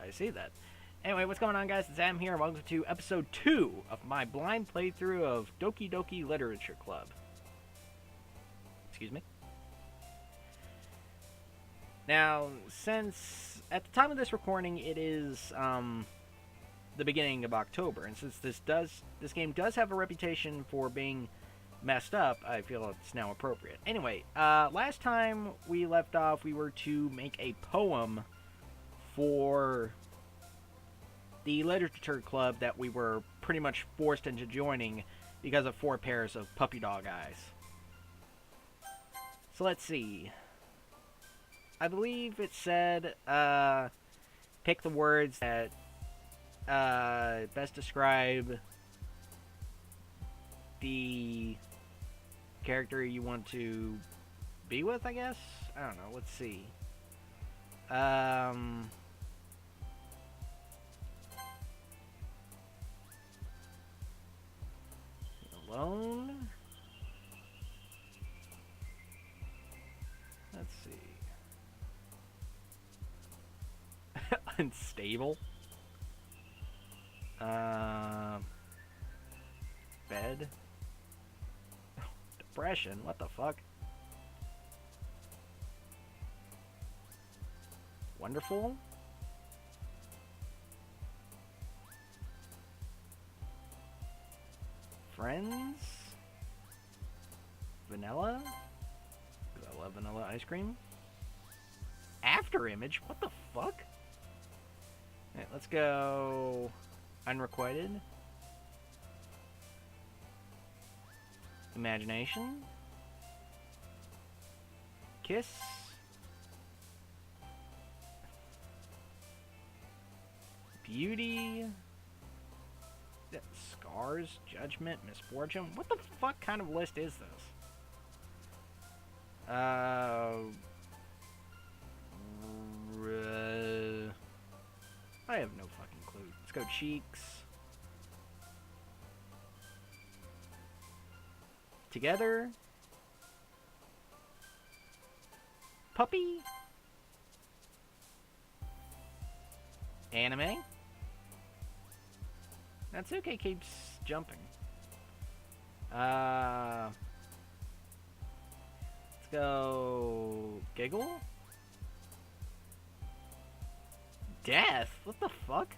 I see that. Anyway, what's going on, guys? It's Adam here, and welcome to episode 2 of my blind playthrough of Doki Doki Literature Club. Excuse me. Now, since at the time of this recording, it is the beginning of October, and since this game does have a reputation for being messed up, I feel it's now appropriate. Anyway, last time we left off, we were to make a poem for the literature club that we were pretty much forced into joining because of 4 pairs of puppy dog eyes. So let's see. I believe it said, pick the words that best describe the character you want to be with, I guess? I don't know, let's see. Alone? Let's see. Unstable? Bed? Depression? What the fuck? Wonderful? Friends? Vanilla? Because I love vanilla ice cream. After image? What the fuck? Alright, let's go unrequited. Imagination. Kiss. Beauty. Scars, judgment, misfortune. What the fuck kind of list is this? I have no fucking clue. Let's go cheeks. Together. Puppy. Anime. Natsuki keeps jumping. Let's go... Giggle? Death? What the fuck?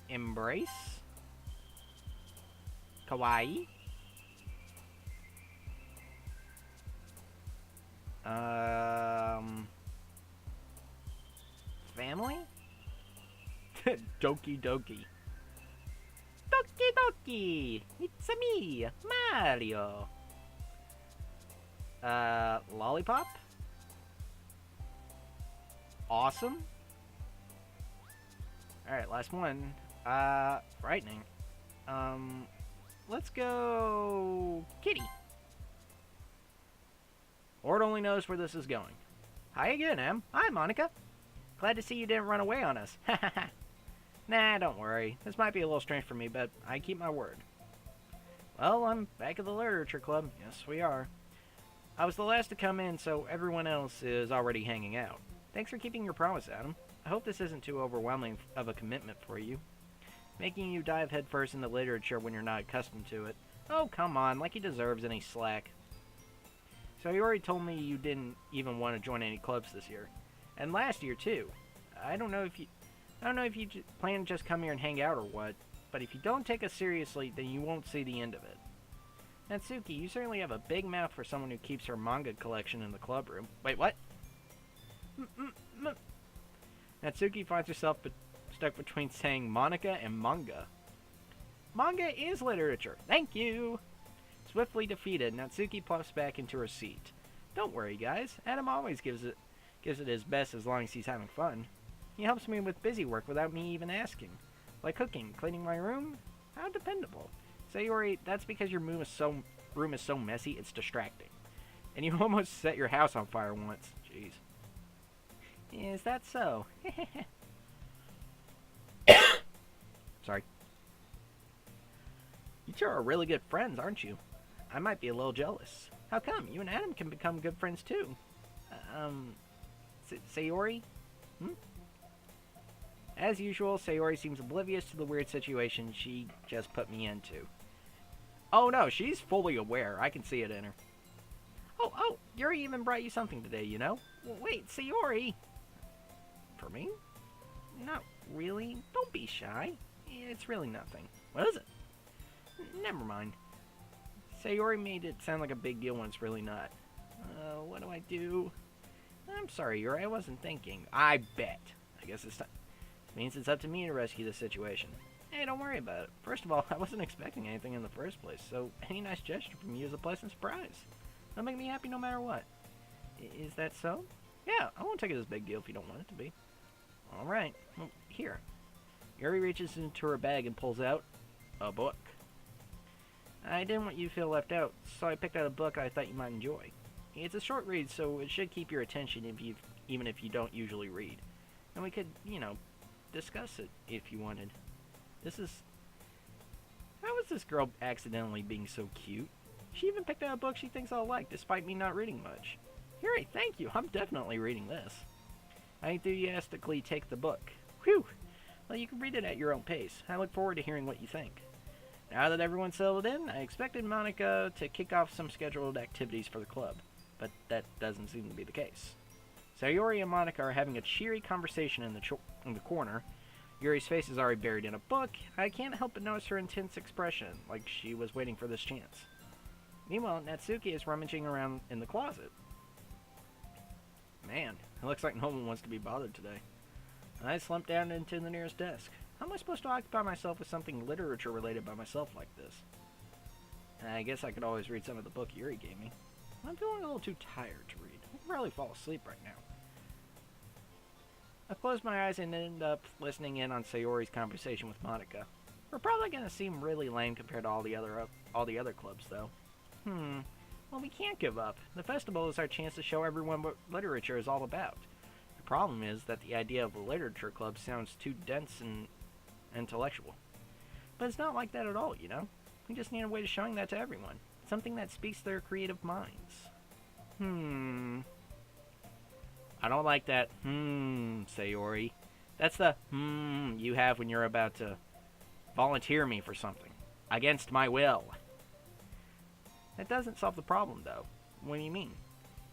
Embrace? Kawaii? Family? Doki Doki. Doki Doki! It's me, Mario! Lollipop? Awesome? Alright, last one. Frightening. Let's go... Kitty. Lord only knows where this is going. Hi again, Em. Hi, Monica. Glad to see you didn't run away on us. Nah, don't worry. This might be a little strange for me, but I keep my word. Well, I'm back at the literature club. Yes, we are. I was the last to come in, so everyone else is already hanging out. Thanks for keeping your promise, Adam. I hope this isn't too overwhelming of a commitment for you. Making you dive headfirst into literature when you're not accustomed to it. Oh, come on, like he deserves any slack. So you already told me you didn't even want to join any clubs this year. And last year, too. I don't know if you plan to just come here and hang out or what, but if you don't take us seriously, then you won't see the end of it. Natsuki, you certainly have a big mouth for someone who keeps her manga collection in the club room. Wait, what? Natsuki finds herself stuck between saying Monica and manga. Manga is literature. Thank you! Swiftly defeated, Natsuki plops back into her seat. Don't worry, guys. Adam always gives it his best as long as he's having fun. He helps me with busy work without me even asking. Like cooking, cleaning my room. How dependable. Sayori, that's because your room is so messy, it's distracting. And you almost set your house on fire once. Jeez. Is that so? Sorry. You two are really good friends, aren't you? I might be a little jealous. How come? You and Adam can become good friends too. Sayori? As usual, Sayori seems oblivious to the weird situation she just put me into. Oh no, she's fully aware. I can see it in her. Oh, Yuri even brought you something today, you know? Wait, Sayori! For me? Not really. Don't be shy. It's really nothing. What is it? Never mind. Sayori made it sound like a big deal when it's really not. What do I do? I'm sorry, Yuri, I wasn't thinking. I bet. I guess it's time. It means it's up to me to rescue the situation. Hey, don't worry about it. First of all, I wasn't expecting anything in the first place, so any nice gesture from you is a pleasant surprise. It'll make me happy no matter what. Is that so? Yeah, I won't take it as a big deal if you don't want it to be. Alright, well, here. Yuri reaches into her bag and pulls out a book. I didn't want you to feel left out, so I picked out a book I thought you might enjoy. It's a short read, so it should keep your attention even if you don't usually read. And we could, discuss it if you wanted. How is this girl accidentally being so cute? She even picked out a book she thinks I'll like, despite me not reading much. Yuri, thank you. I'm definitely reading this. I enthusiastically take the book. Whew! Well, you can read it at your own pace. I look forward to hearing what you think. Now that everyone's settled in, I expected Monica to kick off some scheduled activities for the club, but that doesn't seem to be the case. Sayori and Monica are having a cheery conversation in the corner. Yuri's face is already buried in a book. I can't help but notice her intense expression, like she was waiting for this chance. Meanwhile, Natsuki is rummaging around in the closet. Man, it looks like no one wants to be bothered today. I slump down into the nearest desk. How am I supposed to occupy myself with something literature-related by myself like this? I guess I could always read some of the book Yuri gave me. I'm feeling a little too tired to read. I can probably fall asleep right now. I close my eyes and end up listening in on Sayori's conversation with Monica. We're probably going to seem really lame compared to all the other clubs, though. Well, we can't give up. The festival is our chance to show everyone what literature is all about. The problem is that the idea of a literature club sounds too dense and intellectual. But it's not like that at all, you know? We just need a way of showing that to everyone. Something that speaks to their creative minds. I don't like that Sayori. That's the you have when you're about to volunteer me for something. Against my will. That doesn't solve the problem, though. What do you mean?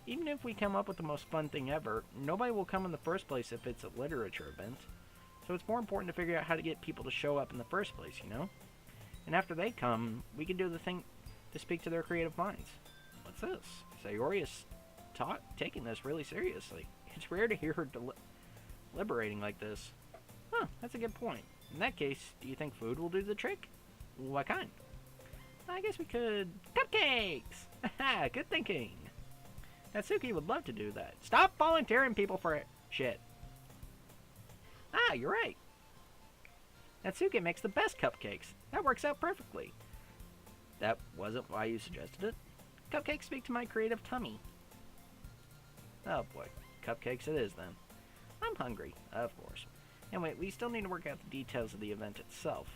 Even if we come up with the most fun thing ever, nobody will come in the first place if it's a literature event. So it's more important to figure out how to get people to show up in the first place, you know? And after they come, we can do the thing to speak to their creative minds. What's this? Sayori is taking this really seriously. It's rare to hear her deliberating like this. Huh, that's a good point. In that case, do you think food will do the trick? What kind? I guess we could... Cupcakes! Haha, good thinking. Natsuki would love to do that. Stop volunteering people for shit. Ah, you're right. Natsuki makes the best cupcakes. That works out perfectly. That wasn't why you suggested it. Cupcakes speak to my creative tummy. Oh boy, cupcakes it is then. I'm hungry, of course. Anyway, we still need to work out the details of the event itself.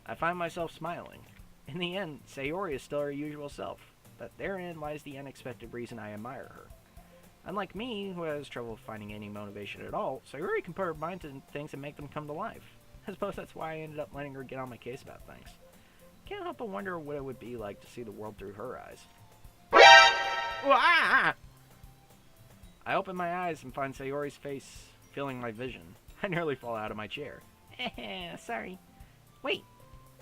I find myself smiling. In the end, Sayori is still her usual self, but therein lies the unexpected reason I admire her. Unlike me, who has trouble finding any motivation at all, Sayori can put her mind to things and make them come to life. I suppose that's why I ended up letting her get on my case about things. Can't help but wonder what it would be like to see the world through her eyes. I open my eyes and find Sayori's face filling my vision. I nearly fall out of my chair. Sorry. Wait.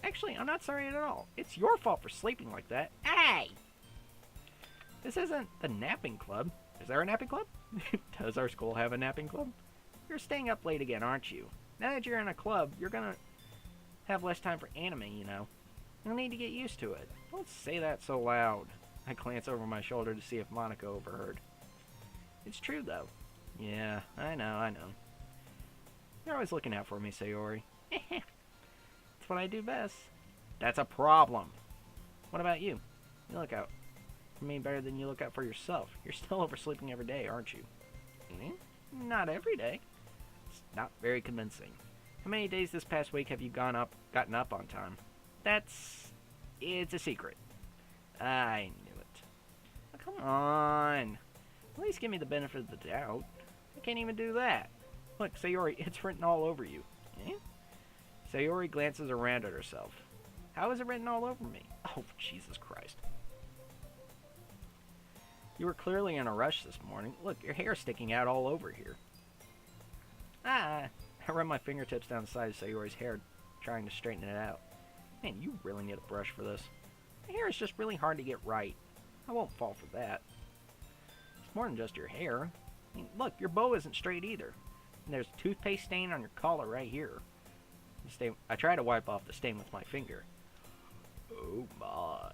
Actually, I'm not sorry at all. It's your fault for sleeping like that. Hey! This isn't the napping club. Is there a napping club? Does our school have a napping club? You're staying up late again, aren't you? Now that you're in a club, you're gonna have less time for anime, you know. You'll need to get used to it. Don't say that so loud. I glance over my shoulder to see if Monica overheard. It's true, though. Yeah, I know. You're always looking out for me, Sayori. That's what I do best. That's a problem. What about you? You look out for me better than you look out for yourself. You're still oversleeping every day, aren't you? Not every day. It's not very convincing. How many days this past week have you gotten up on time? It's a secret. I knew it. Oh, come on. At least give me the benefit of the doubt. I can't even do that. Look, Sayori, it's written all over you. Eh? Sayori glances around at herself. How is it written all over me? Oh, Jesus Christ. You were clearly in a rush this morning. Look, your hair's sticking out all over here. Ah! I run my fingertips down the side of Sayori's hair, trying to straighten it out. Man, you really need a brush for this. My hair is just really hard to get right. I won't fall for that. It's more than just your hair. I mean, look, your bow isn't straight either. And there's a toothpaste stain on your collar right here. I try to wipe off the stain with my finger. Oh my.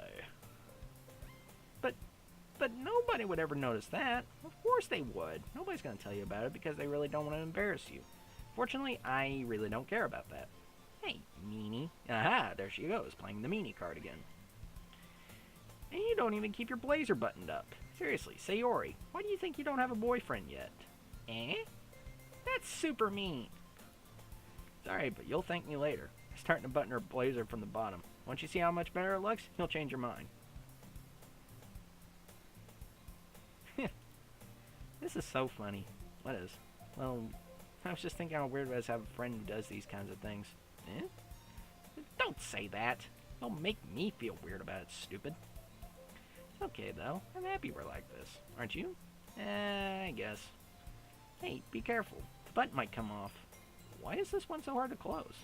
But nobody would ever notice that. Of course they would. Nobody's going to tell you about it because they really don't want to embarrass you. Fortunately, I really don't care about that. Hey, meanie. Aha, there she goes, playing the meanie card again. And you don't even keep your blazer buttoned up. Seriously, Sayori, why do you think you don't have a boyfriend yet? Eh? That's super mean. Sorry, but you'll thank me later. I'm starting to button her blazer from the bottom. Once you see how much better it looks, you'll change your mind. This is so funny. What is? Well, I was just thinking how weird it is to have a friend who does these kinds of things. Eh? Don't say that. Don't make me feel weird about it, stupid. It's okay, though. I'm happy we're like this. Aren't you? I guess. Hey, be careful. The button might come off. Why is this one so hard to close?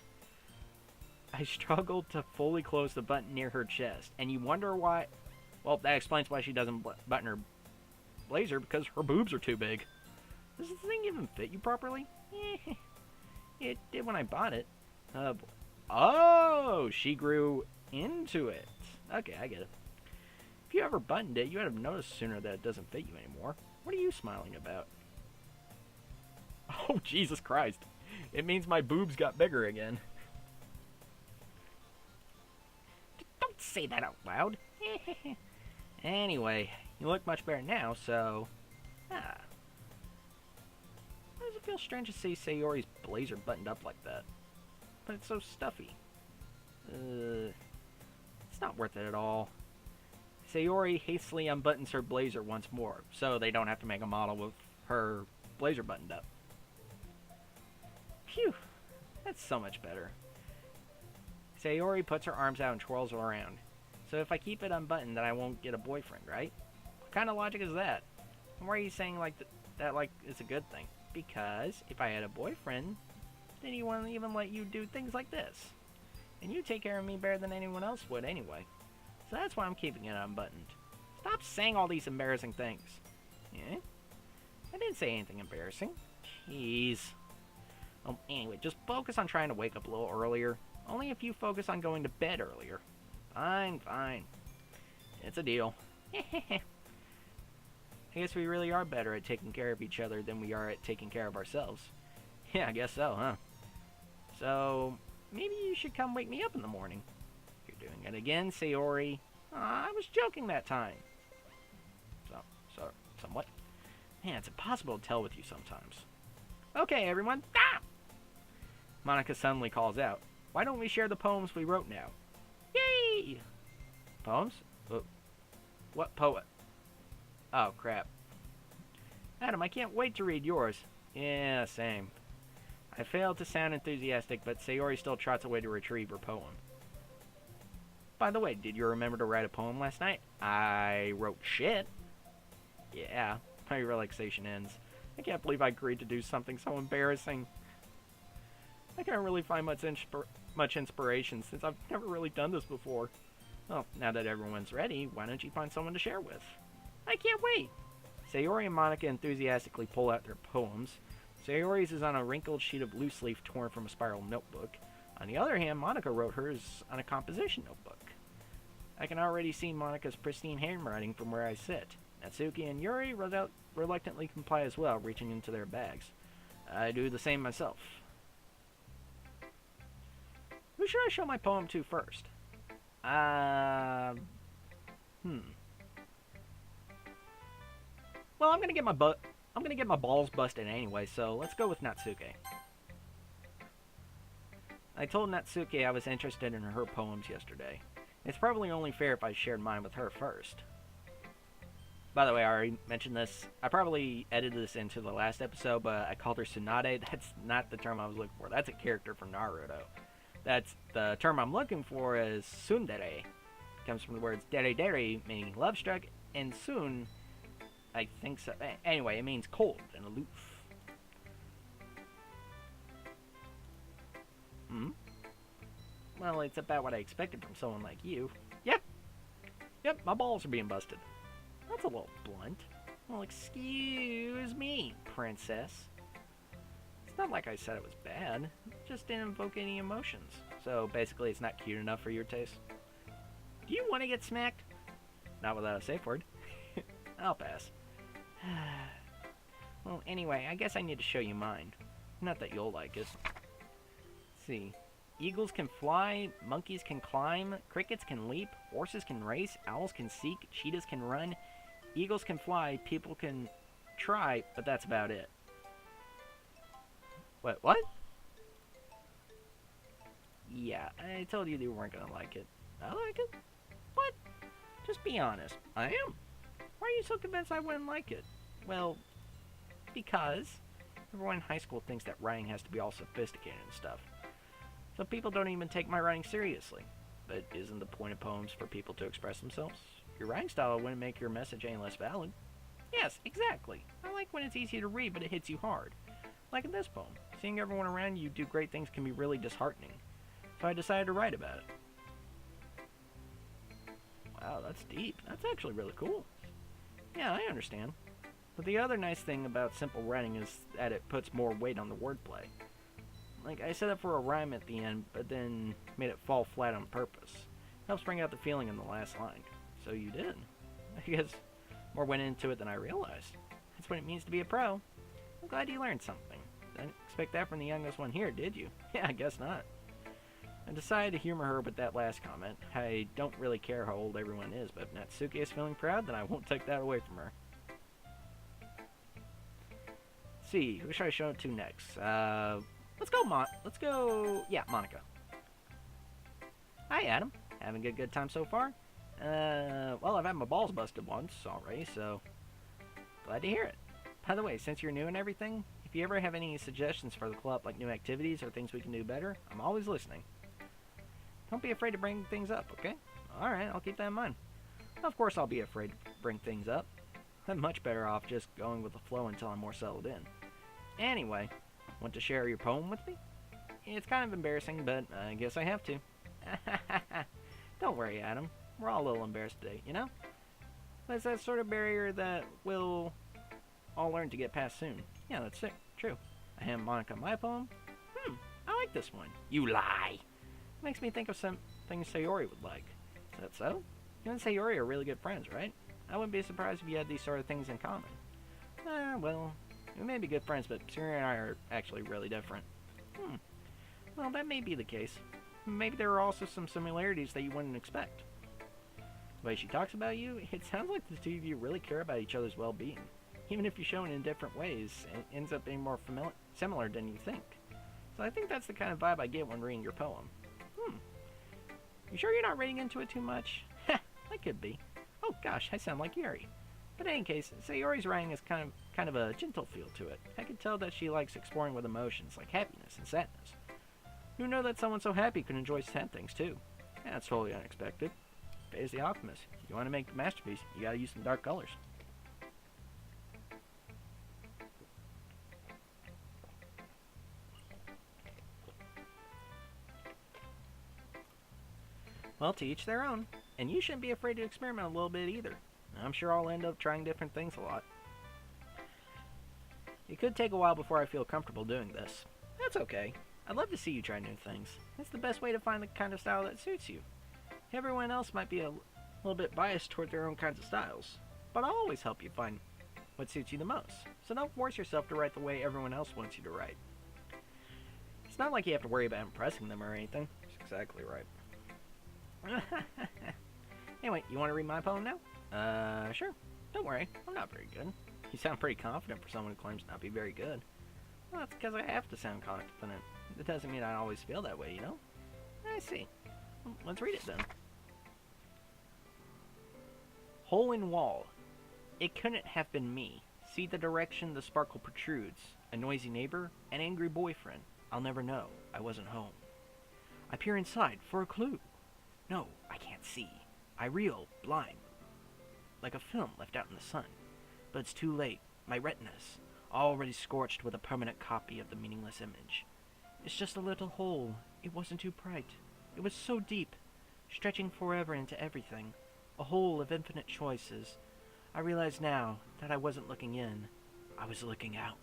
I struggled to fully close the button near her chest, and you wonder why... Well, that explains why she doesn't button her blazer, because her boobs are too big. Does this thing even fit you properly? It did when I bought it. Oh, she grew into it. Okay, I get it. If you ever buttoned it, you would have noticed sooner that it doesn't fit you anymore. What are you smiling about? Oh, Jesus Christ. It means my boobs got bigger again. Don't say that out loud. Anyway, you look much better now, so... Why does it feel strange to see Sayori's blazer buttoned up like that? But it's so stuffy. It's not worth it at all. Sayori hastily unbuttons her blazer once more, so they don't have to make a model with her blazer buttoned up. Phew, that's so much better. Sayori puts her arms out and twirls around. So if I keep it unbuttoned, then I won't get a boyfriend, right? What kind of logic is that? And why are you saying that like it's a good thing? Because if I had a boyfriend, then he wouldn't even let you do things like this. And you take care of me better than anyone else would anyway. So that's why I'm keeping it unbuttoned. Stop saying all these embarrassing things. Yeah? I didn't say anything embarrassing. Jeez. Anyway, just focus on trying to wake up a little earlier. Only if you focus on going to bed earlier. Fine, fine. It's a deal. I guess we really are better at taking care of each other than we are at taking care of ourselves. Yeah, I guess so, huh? So, maybe you should come wake me up in the morning. You're doing it again, Sayori. I was joking that time. Somewhat. Man, it's impossible to tell with you sometimes. Okay, everyone, stop! Monica suddenly calls out. Why don't we share the poems we wrote now? Yay! Poems? What poet? Oh, crap. Adam, I can't wait to read yours. Yeah, same. I failed to sound enthusiastic, but Sayori still trots away to retrieve her poem. By the way, did you remember to write a poem last night? I wrote shit. Yeah, my relaxation ends. I can't believe I agreed to do something so embarrassing. I can't really find much inspiration since I've never really done this before. Well, now that everyone's ready, why don't you find someone to share with? I can't wait! Sayori and Monica enthusiastically pull out their poems. Sayori's is on a wrinkled sheet of loose leaf torn from a spiral notebook. On the other hand, Monica wrote hers on a composition notebook. I can already see Monica's pristine handwriting from where I sit. Natsuki and Yuri reluctantly comply as well, reaching into their bags. I do the same myself. Who should I show my poem to first? Well, I'm gonna get my balls busted anyway, so let's go with Natsuki. I told Natsuki I was interested in her poems yesterday. It's probably only fair if I shared mine with her first. By the way, I already mentioned this. I probably edited this into the last episode, but I called her Tsunade. That's not the term I was looking for. That's a character from Naruto. That's the term I'm looking for is tsundere. It comes from the words dere dere, meaning love struck, and sun, I think so. Anyway, it means cold and aloof. Hmm? Well, it's about what I expected from someone like you. Yep. Yep, my balls are being busted. That's a little blunt. Well, excuse me, princess. It's not like I said it was bad. It just didn't invoke any emotions. So basically, it's not cute enough for your taste. Do you want to get smacked? Not without a safe word. I'll pass. Well, anyway, I guess I need to show you mine. Not that you'll like it. Let's see. Eagles can fly, monkeys can climb, crickets can leap, horses can race, owls can seek, cheetahs can run, eagles can fly, people can try, but that's about it. What? Yeah, I told you you weren't gonna like it. I like it? What? Just be honest. I am. Why are you so convinced I wouldn't like it? Well, because everyone in high school thinks that writing has to be all sophisticated and stuff. So people don't even take my writing seriously. But isn't the point of poems for people to express themselves? Your writing style wouldn't make your message any less valid. Yes, exactly. I like when it's easy to read, but it hits you hard. Like in this poem. Seeing everyone around you do great things can be really disheartening. So I decided to write about it. Wow, that's deep. That's actually really cool. Yeah, I understand. But the other nice thing about simple writing is that it puts more weight on the wordplay. Like, I set up for a rhyme at the end, but then made it fall flat on purpose. Helps bring out the feeling in the last line. So you did. I guess more went into it than I realized. That's what it means to be a pro. I'm glad you learned something. Didn't expect that from the youngest one here, did you? Yeah, I guess not. I decided to humor her with that last comment. I don't really care how old everyone is, but if Natsuki is feeling proud, then I won't take that away from her. Let's see, who should I show it to next? Let's go, Monica. Hi, Adam. Having a good time so far? Well, I've had my balls busted once already, so glad to hear it. By the way, since you're new and everything, if you ever have any suggestions for the club, like new activities or things we can do better, I'm always listening. Don't be afraid to bring things up, okay? Alright, I'll keep that in mind. Of course I'll be afraid to bring things up. I'm much better off just going with the flow until I'm more settled in. Anyway, want to share your poem with me? It's kind of embarrassing, but I guess I have to. Don't worry, Adam. We're all a little embarrassed today, you know? But it's that sort of barrier that we'll all learn to get past soon. Yeah, that's it. True. I hand Monica my poem. I like this one. You lie! Makes me think of some things Sayori would like. Is that so? You and Sayori are really good friends, right? I wouldn't be surprised if you had these sort of things in common. Well, we may be good friends, but Sayori and I are actually really different. Well, that may be the case. Maybe there are also some similarities that you wouldn't expect. The way she talks about you, it sounds like the two of you really care about each other's well-being. Even if you show it in different ways, it ends up being more similar than you think. So I think that's the kind of vibe I get when reading your poem. You sure you're not reading into it too much? Heh, that could be. Oh gosh, I sound like Yuri. But in any case, Sayori's writing has kind of a gentle feel to it. I can tell that she likes exploring with emotions like happiness and sadness. Who knew that someone so happy could enjoy sad things too? Yeah, that's totally unexpected. Phase the Alchemist. If you want to make a masterpiece, you gotta use some dark colors. Well, to each their own. And you shouldn't be afraid to experiment a little bit either. I'm sure I'll end up trying different things a lot. It could take a while before I feel comfortable doing this. That's okay. I'd love to see you try new things. It's the best way to find the kind of style that suits you. Everyone else might be a little bit biased toward their own kinds of styles, but I'll always help you find what suits you the most. So don't force yourself to write the way everyone else wants you to write. It's not like you have to worry about impressing them or anything. That's exactly right. Anyway, you want to read my poem now? Sure. Don't worry, I'm not very good. You sound pretty confident for someone who claims to not be very good. Well, that's because I have to sound confident. It doesn't mean I always feel that way, you know? I see. Let's read it then. Hole in Wall. It couldn't have been me. See the direction the sparkle protrudes. A noisy neighbor, an angry boyfriend. I'll never know. I wasn't home. I peer inside for a clue. No, I can't see. I reel, blind, like a film left out in the sun. But it's too late. My retinas, already scorched with a permanent copy of the meaningless image. It's just a little hole. It wasn't too bright. It was so deep, stretching forever into everything. A hole of infinite choices. I realize now that I wasn't looking in. I was looking out.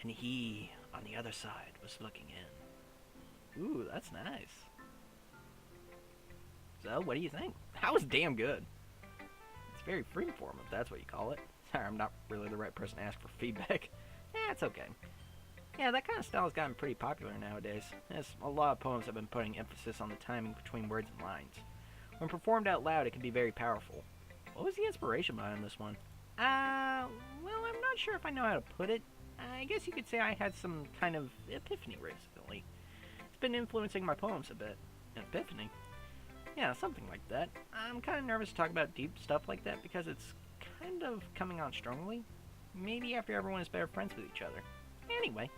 And he, on the other side, was looking in. Ooh, that's nice. So, what do you think? That was damn good. It's very freeform, if that's what you call it. Sorry, I'm not really the right person to ask for feedback. It's okay. Yeah, that kind of style has gotten pretty popular nowadays, as a lot of poems have been putting emphasis on the timing between words and lines. When performed out loud, it can be very powerful. What was the inspiration behind this one? Well, I'm not sure if I know how to put it. I guess you could say I had some kind of epiphany recently. It's been influencing my poems a bit. An epiphany? Yeah, something like that. I'm kind of nervous to talk about deep stuff like that because it's kind of coming on strongly. Maybe after everyone is better friends with each other. Anyway,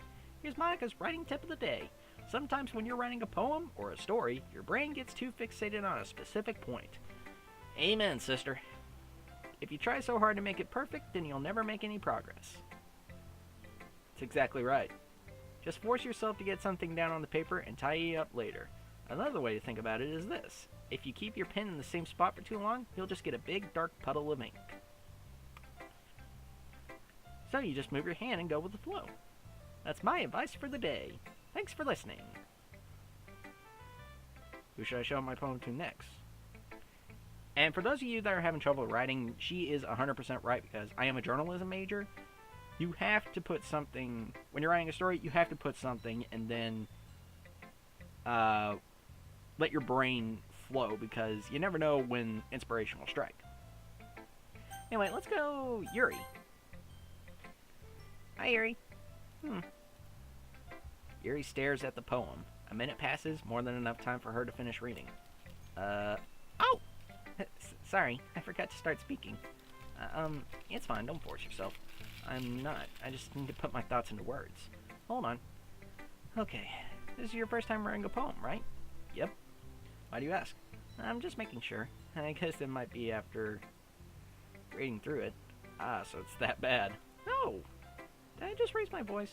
here's Monica's writing tip of the day. Sometimes when you're writing a poem or a story, your brain gets too fixated on a specific point. Amen, sister. If you try so hard to make it perfect, then you'll never make any progress. That's exactly right. Just force yourself to get something down on the paper and tidy it up later. Another way to think about it is this. If you keep your pen in the same spot for too long, you'll just get a big dark puddle of ink. So you just move your hand and go with the flow. That's my advice for the day. Thanks for listening. Who should I show my poem to next? And for those of you that are having trouble writing, she is 100% right because I am a journalism major. You have to put something, when you're writing a story, you have to put something and then let your brain flow because you never know when inspiration will strike. Anyway, let's go Yuri. Hi, Yuri. Yuri stares at the poem. A minute passes, more than enough time for her to finish reading. Oh! Sorry, I forgot to start speaking. It's fine, don't force yourself. I'm not. I just need to put my thoughts into words. Hold on. Okay, this is your first time writing a poem, right? Yep. Why do you ask? I'm just making sure. I guess it might be after reading through it. Ah, so it's that bad. No! Did I just raise my voice?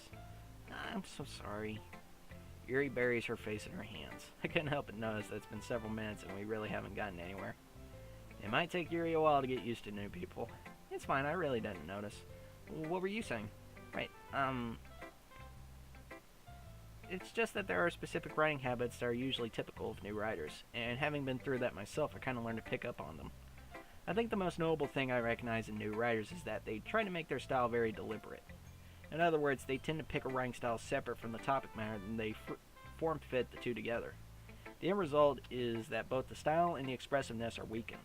I'm so sorry. Yuri buries her face in her hands. I couldn't help but notice that it's been several minutes and we really haven't gotten anywhere. It might take Yuri a while to get used to new people. It's fine, I really didn't notice. What were you saying? Right, it's just that there are specific writing habits that are usually typical of new writers, and having been through that myself, I kind of learned to pick up on them. I think the most notable thing I recognize in new writers is that they try to make their style very deliberate. In other words, they tend to pick a writing style separate from the topic matter and they form-fit the two together. The end result is that both the style and the expressiveness are weakened.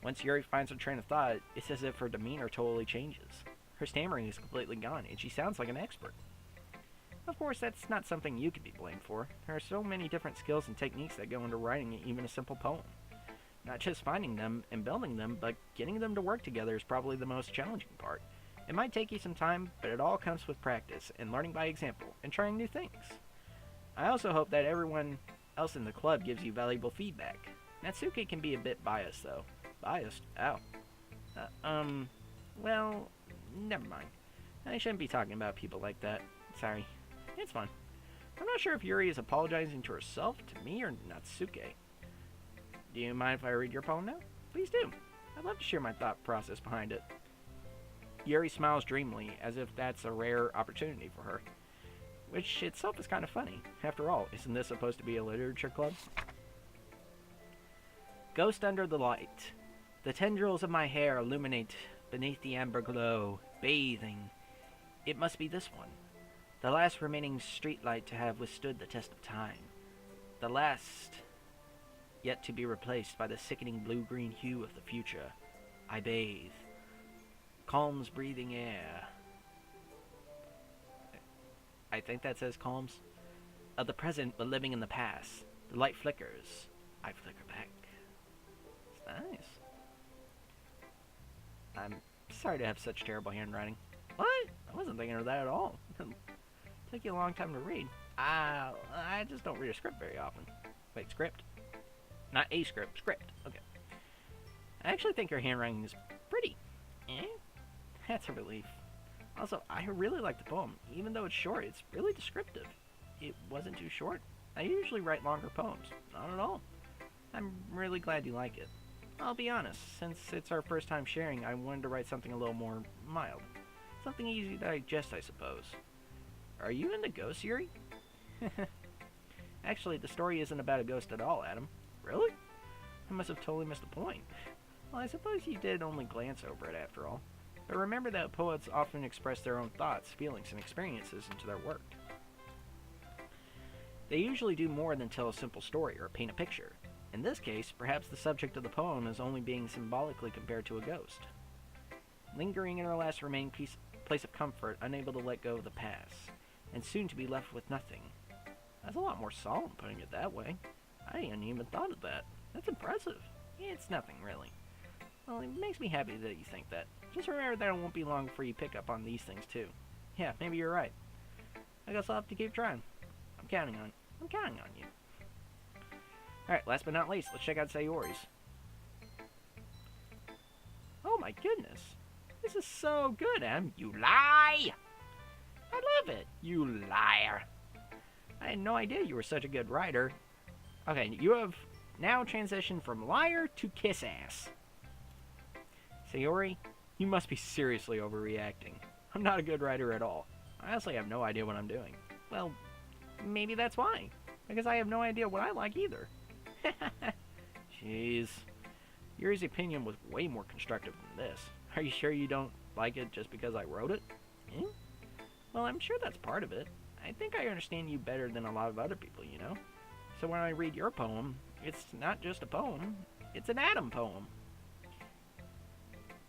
Once Yuri finds her train of thought, it's as if her demeanor totally changes. Her stammering is completely gone, and she sounds like an expert. Of course, that's not something you can be blamed for. There are so many different skills and techniques that go into writing even a simple poem. Not just finding them and building them, but getting them to work together is probably the most challenging part. It might take you some time, but it all comes with practice and learning by example and trying new things. I also hope that everyone else in the club gives you valuable feedback. Natsuki can be a bit biased, though. Biased? Ow. Well, never mind. I shouldn't be talking about people like that. Sorry. It's fine. I'm not sure if Yuri is apologizing to herself, to me, or Natsuki. Do you mind if I read your poem now? Please do. I'd love to share my thought process behind it. Yuri smiles dreamily, as if that's a rare opportunity for her. Which itself is kind of funny. After all, isn't this supposed to be a literature club? Ghost under the light. The tendrils of my hair illuminate beneath the amber glow, bathing. It must be this one. The last remaining streetlight to have withstood the test of time. The last yet to be replaced by the sickening blue-green hue of the future. I bathe. Calms breathing air. I think that says calms. Of the present but living in the past. The light flickers. I flicker back. It's nice. I'm sorry to have such terrible handwriting. What? I wasn't thinking of that at all. Took you a long time to read. I just don't read a script very often. Wait, script? Not a script, script. Okay. I actually think your handwriting is pretty. Eh? That's a relief. Also, I really like the poem. Even though it's short, it's really descriptive. It wasn't too short. I usually write longer poems. Not at all. I'm really glad you like it. I'll be honest, since it's our first time sharing, I wanted to write something a little more mild. Something easy to digest, I suppose. Are you into ghosts, Yuri? Actually, the story isn't about a ghost at all, Adam. Really? I must have totally missed the point. Well, I suppose you did only glance over it after all. But remember that poets often express their own thoughts, feelings, and experiences into their work. They usually do more than tell a simple story or paint a picture. In this case, perhaps the subject of the poem is only being symbolically compared to a ghost. Lingering in our last remaining place of comfort, unable to let go of the past, and soon to be left with nothing. That's a lot more solemn putting it that way. I hadn't even thought of that. That's impressive. It's nothing, really. Well, it makes me happy that you think that. Just remember that it won't be long before you pick up on these things, too. Yeah, maybe you're right. I guess I'll have to keep trying. I'm counting on you. Alright, last but not least, let's check out Sayori's. Oh my goodness. This is so good, Em. You lie! I love it. You liar. I had no idea you were such a good writer. Okay, you have now transitioned from liar to kiss ass. Sayori, you must be seriously overreacting. I'm not a good writer at all. I honestly have no idea what I'm doing. Well, maybe that's why. Because I have no idea what I like either. Jeez. Yuri's opinion was way more constructive than this. Are you sure you don't like it just because I wrote it? Eh? Well, I'm sure that's part of it. I think I understand you better than a lot of other people, you know? So when I read your poem, it's not just a poem, it's an Adam poem.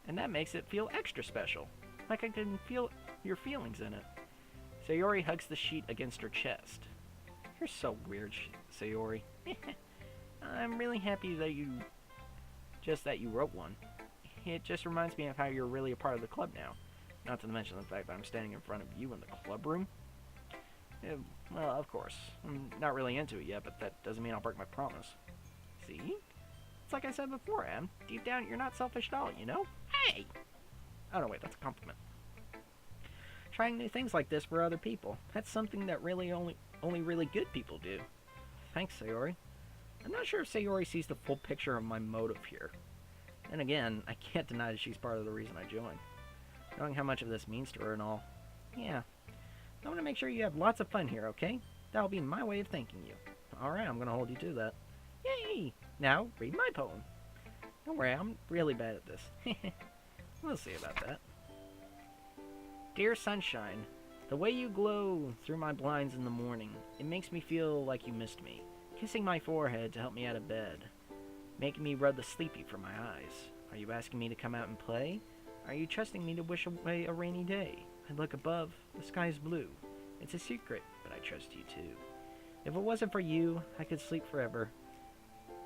And that makes it feel extra special. Like I can feel your feelings in it. Sayori hugs the sheet against her chest. You're so weird, Sayori. I'm really happy that you wrote one. It just reminds me of how you're really a part of the club now. Not to mention the fact that I'm standing in front of you in the club room. Well, of course. I'm not really into it yet, but that doesn't mean I'll break my promise. See? It's like I said before, Em. Deep down, you're not selfish at all, you know? Hey! Oh, no, wait, that's a compliment. Trying new things like this for other people. That's something that really only really good people do. Thanks, Sayori. I'm not sure if Sayori sees the full picture of my motive here. And again, I can't deny that she's part of the reason I joined. Knowing how much of this means to her and all. Yeah. I want to make sure you have lots of fun here, okay? That'll be my way of thanking you. Alright, I'm going to hold you to that. Yay! Now, read my poem. Don't worry, I'm really bad at this. We'll see about that. Dear Sunshine, the way you glow through my blinds in the morning, it makes me feel like you missed me. Kissing my forehead to help me out of bed. Making me rub the sleepy from my eyes. Are you asking me to come out and play? Are you trusting me to wish away a rainy day? I look above, the sky's blue. It's a secret, but I trust you too. If it wasn't for you, I could sleep forever.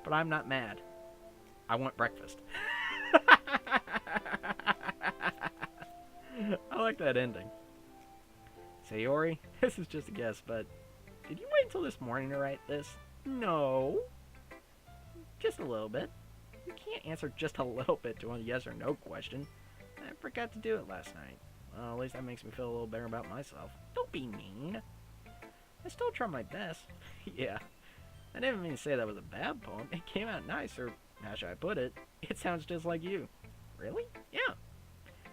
But I'm not mad. I want breakfast. I like that ending. Sayori, this is just a guess, but did you wait until this morning to write this? No. Just a little bit. You can't answer just a little bit to a yes or no question. I forgot to do it last night. Well, at least that makes me feel a little better about myself. Don't be mean. I still try my best. Yeah. I didn't mean to say that was a bad poem. It came out nice, or how should I put it? It sounds just like you. Really? Yeah.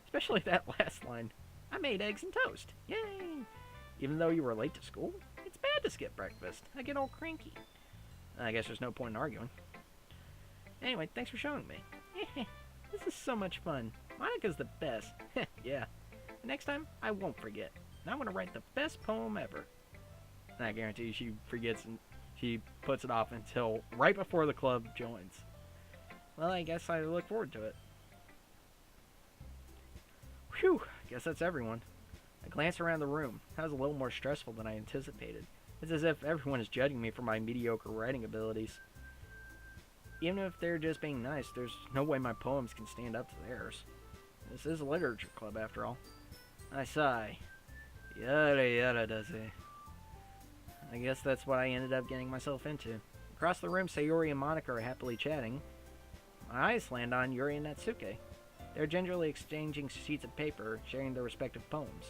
Especially that last line. I made eggs and toast. Yay! Even though you were late to school, it's bad to skip breakfast. I get all cranky. I guess there's no point in arguing. Anyway, thanks for showing me. This is so much fun. Monica's the best. Yeah. Next time, I won't forget. And I'm going to write the best poem ever. And I guarantee you she forgets and she puts it off until right before the club joins. Well, I guess I look forward to it. Whew, guess that's everyone. I glance around the room. That was a little more stressful than I anticipated. It's as if everyone is judging me for my mediocre writing abilities. Even if they're just being nice, there's no way my poems can stand up to theirs. This is a literature club, after all. I sigh. Yada yada does he. I guess that's what I ended up getting myself into. Across the room, Sayori and Monica are happily chatting. My eyes land on Yuri and Natsuke. They're gingerly exchanging sheets of paper, sharing their respective poems.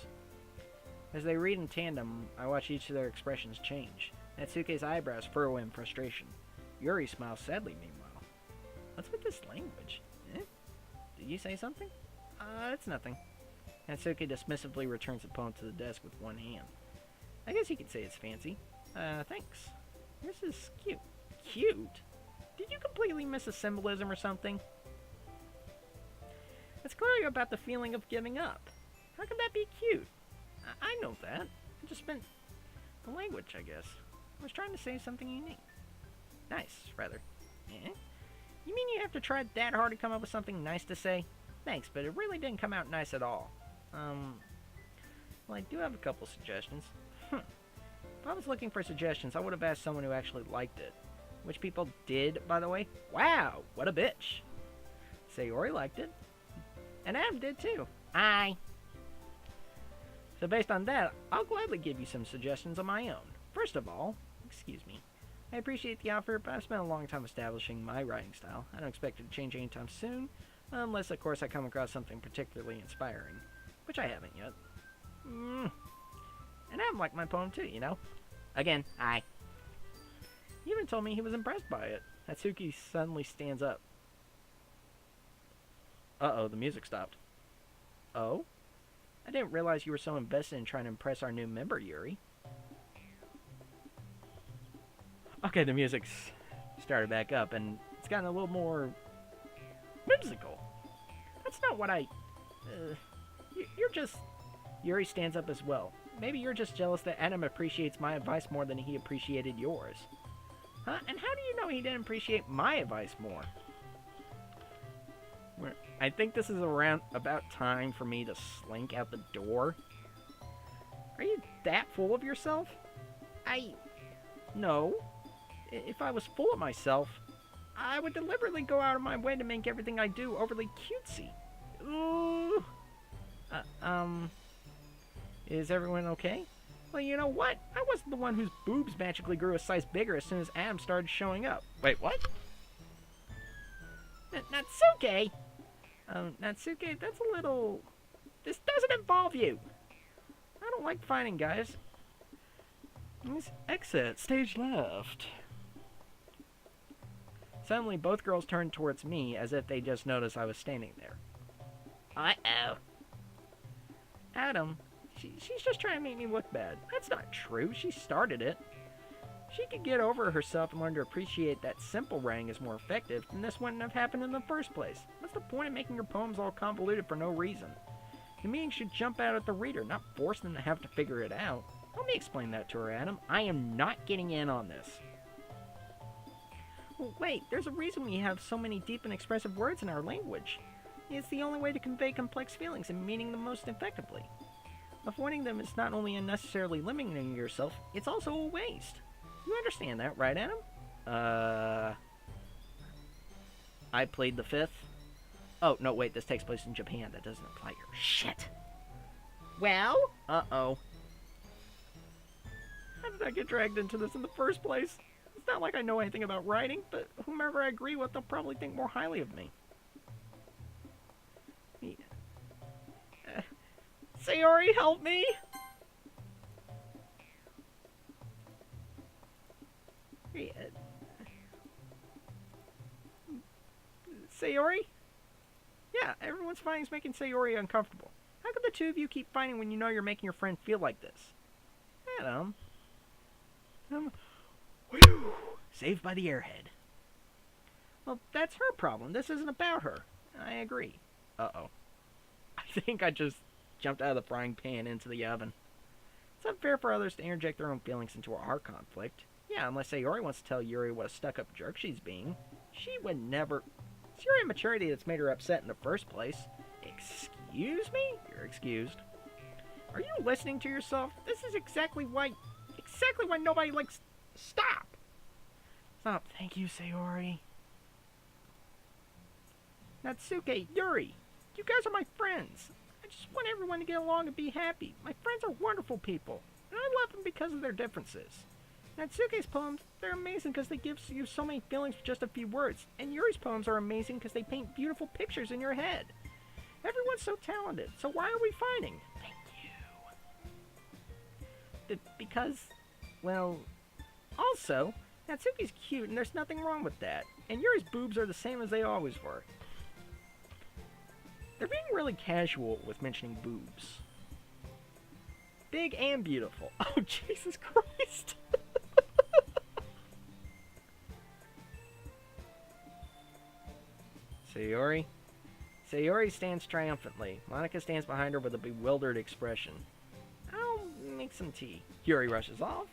As they read in tandem, I watch each of their expressions change. Natsuke's eyebrows furrow in frustration. Yuri smiles sadly, meanwhile. What's with this language? Eh? Did you say something? It's nothing. Natsuke dismissively returns the poem to the desk with one hand. I guess you could say it's fancy. Thanks. This is cute. Cute? Did you completely miss a symbolism or something? It's clearly about the feeling of giving up. How can that be cute? I know that. I just meant the language, I guess. I was trying to say something unique. Nice, rather. Eh? You mean you have to try that hard to come up with something nice to say? Thanks, but it really didn't come out nice at all. Well, I do have a couple suggestions. If I was looking for suggestions, I would have asked someone who actually liked it. Which people did, by the way. Wow, what a bitch. Sayori liked it. And Adam did too. Aye. So based on that, I'll gladly give you some suggestions of my own. First of all, excuse me, I appreciate the offer, but I've spent a long time establishing my writing style. I don't expect it to change anytime soon, unless, of course, I come across something particularly inspiring, which I haven't yet. And Adam liked my poem too, you know? Again, aye. He even told me he was impressed by it. Natsuki suddenly stands up. Uh-oh, the music stopped. Oh? I didn't realize you were so invested in trying to impress our new member, Yuri. Okay, the music's started back up, and it's gotten a little more whimsical. That's not what I... you're just... Yuri stands up as well. Maybe you're just jealous that Adam appreciates my advice more than he appreciated yours. Huh? And how do you know he didn't appreciate my advice more? I think this is around about time for me to slink out the door. Are you that full of yourself? No. If I was full of myself, I would deliberately go out of my way to make everything I do overly cutesy. Ooh. Is everyone okay? Well, you know what? I wasn't the one whose boobs magically grew a size bigger as soon as Adam started showing up. Wait, what? Natsuke! Natsuke, that's a little... This doesn't involve you! I don't like fighting, guys. Exit, stage left. Suddenly, both girls turned towards me as if they just noticed I was standing there. Uh-oh. Adam, she's just trying to make me look bad. That's not true. She started it. She could get over herself and learn to appreciate that simple writing is more effective, then this wouldn't have happened in the first place. What's the point of making your poems all convoluted for no reason? The meaning should jump out at the reader, not force them to have to figure it out. Let me explain that to her, Adam. I am not getting in on this. Well, wait, there's a reason we have so many deep and expressive words in our language. It's the only way to convey complex feelings and meaning them most effectively. Avoiding them is not only unnecessarily limiting yourself, it's also a waste. You understand that, right, Adam? I played the fifth. Oh, no, wait, this takes place in Japan. That doesn't apply here. Shit. Well? Uh-oh. How did I get dragged into this in the first place? It's not like I know anything about writing, but whomever I agree with, they'll probably think more highly of me. Sayori, help me! Sayori? Yeah, everyone's fighting is making Sayori uncomfortable. How could the two of you keep fighting when you know you're making your friend feel like this? Adam. Whew, saved by the airhead. Well, that's her problem. This isn't about her. I agree. Uh-oh. I think I just jumped out of the frying pan into the oven. It's unfair for others to interject their own feelings into our conflict. Yeah, unless Sayori wants to tell Yuri what a stuck-up jerk she's being. She would never... It's your immaturity that's made her upset in the first place. Excuse me? You're excused. Are you listening to yourself? This is exactly why nobody likes... Stop! Stop. Thank you, Sayori. Natsuke, Yuri. You guys are my friends. I just want everyone to get along and be happy. My friends are wonderful people, and I love them because of their differences. Natsuke's poems, they're amazing because they give you so many feelings with just a few words, and Yuri's poems are amazing because they paint beautiful pictures in your head. Everyone's so talented, so why are we fighting? Thank you. Because, well, also, Natsuki's cute and there's nothing wrong with that, and Yuri's boobs are the same as they always were. They're being really casual with mentioning boobs. Big and beautiful. Oh, Jesus Christ. Sayori? Sayori stands triumphantly. Monica stands behind her with a bewildered expression. I'll make some tea. Yuri rushes off.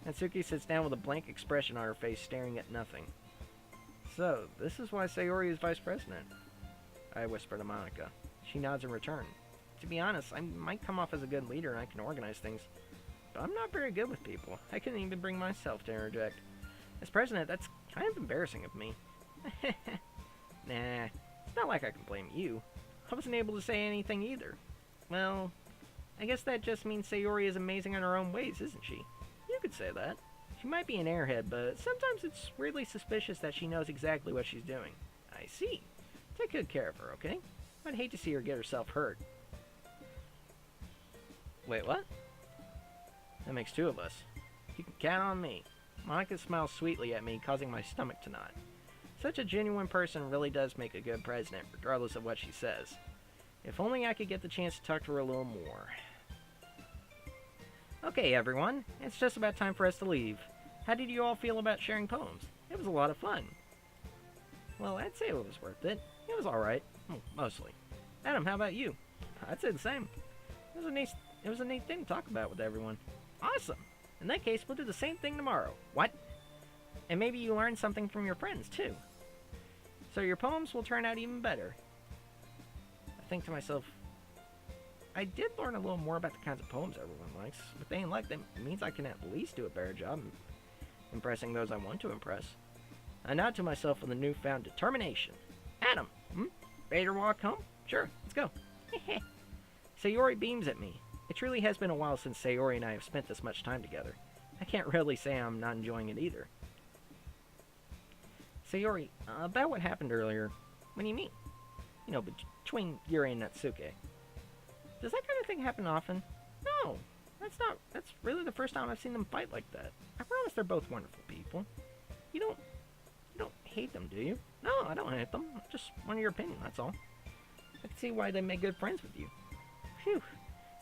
Natsuki sits down with a blank expression on her face, staring at nothing. So, this is why Sayori is vice president, I whisper to Monica. She nods in return. To be honest, I might come off as a good leader and I can organize things, but I'm not very good with people. I couldn't even bring myself to interject. As president, that's kind of embarrassing of me. Nah, it's not like I can blame you. I wasn't able to say anything either. Well, I guess that just means Sayori is amazing in her own ways, isn't she? You could say that. She might be an airhead, but sometimes it's weirdly suspicious that she knows exactly what she's doing. I see. Take good care of her, okay? I'd hate to see her get herself hurt. Wait, what? That makes two of us. You can count on me. Monica smiles sweetly at me, causing my stomach to knot. Such a genuine person really does make a good president, regardless of what she says. If only I could get the chance to talk to her a little more. Okay, everyone. It's just about time for us to leave. How did you all feel about sharing poems? It was a lot of fun. Well, I'd say it was worth it. It was alright. Mostly. Adam, how about you? I'd say the same. It was a neat thing to talk about with everyone. Awesome. In that case, we'll do the same thing tomorrow. What? And maybe you learned something from your friends, too. So your poems will turn out even better. I think to myself, I did learn a little more about the kinds of poems everyone likes. If they ain't like them, it means I can at least do a better job impressing those I want to impress. I nod to myself with a newfound determination. Adam, ready to walk home? Sure, let's go. Sayori beams at me. It truly has been a while since Sayori and I have spent this much time together. I can't really say I'm not enjoying it either. Sayori, about what happened earlier, what do you mean? You know, between Yuri and Natsuke. Does that kind of thing happen often? No, that's really the first time I've seen them fight like that. I promise they're both wonderful people. You don't hate them, do you? No, I don't hate them. Just want your opinion, that's all. I can see why they make good friends with you. Phew.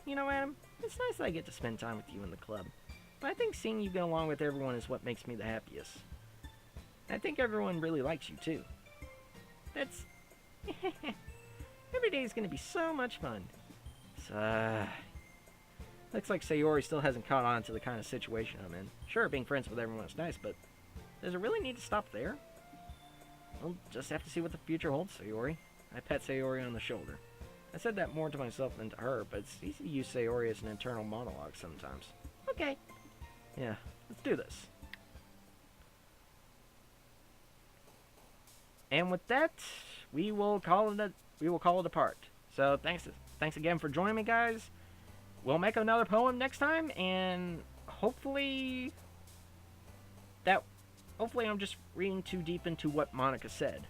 You know, Adam, it's nice that I get to spend time with you in the club. But I think seeing you get along with everyone is what makes me the happiest. I think everyone really likes you, too. That's... Every day is going to be so much fun. Looks like Sayori still hasn't caught on to the kind of situation I'm in. Sure, being friends with everyone is nice, but does it really need to stop there? We'll just have to see what the future holds, Sayori. I pat Sayori on the shoulder. I said that more to myself than to her, but it's easy to use Sayori as an internal monologue sometimes. Okay. Yeah, let's do this. And with that, we will call it a part. So thanks again for joining me, guys. We'll make another poem next time, and hopefully I'm just reading too deep into what Monica said.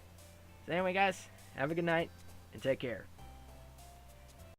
So anyway, guys, have a good night and take care.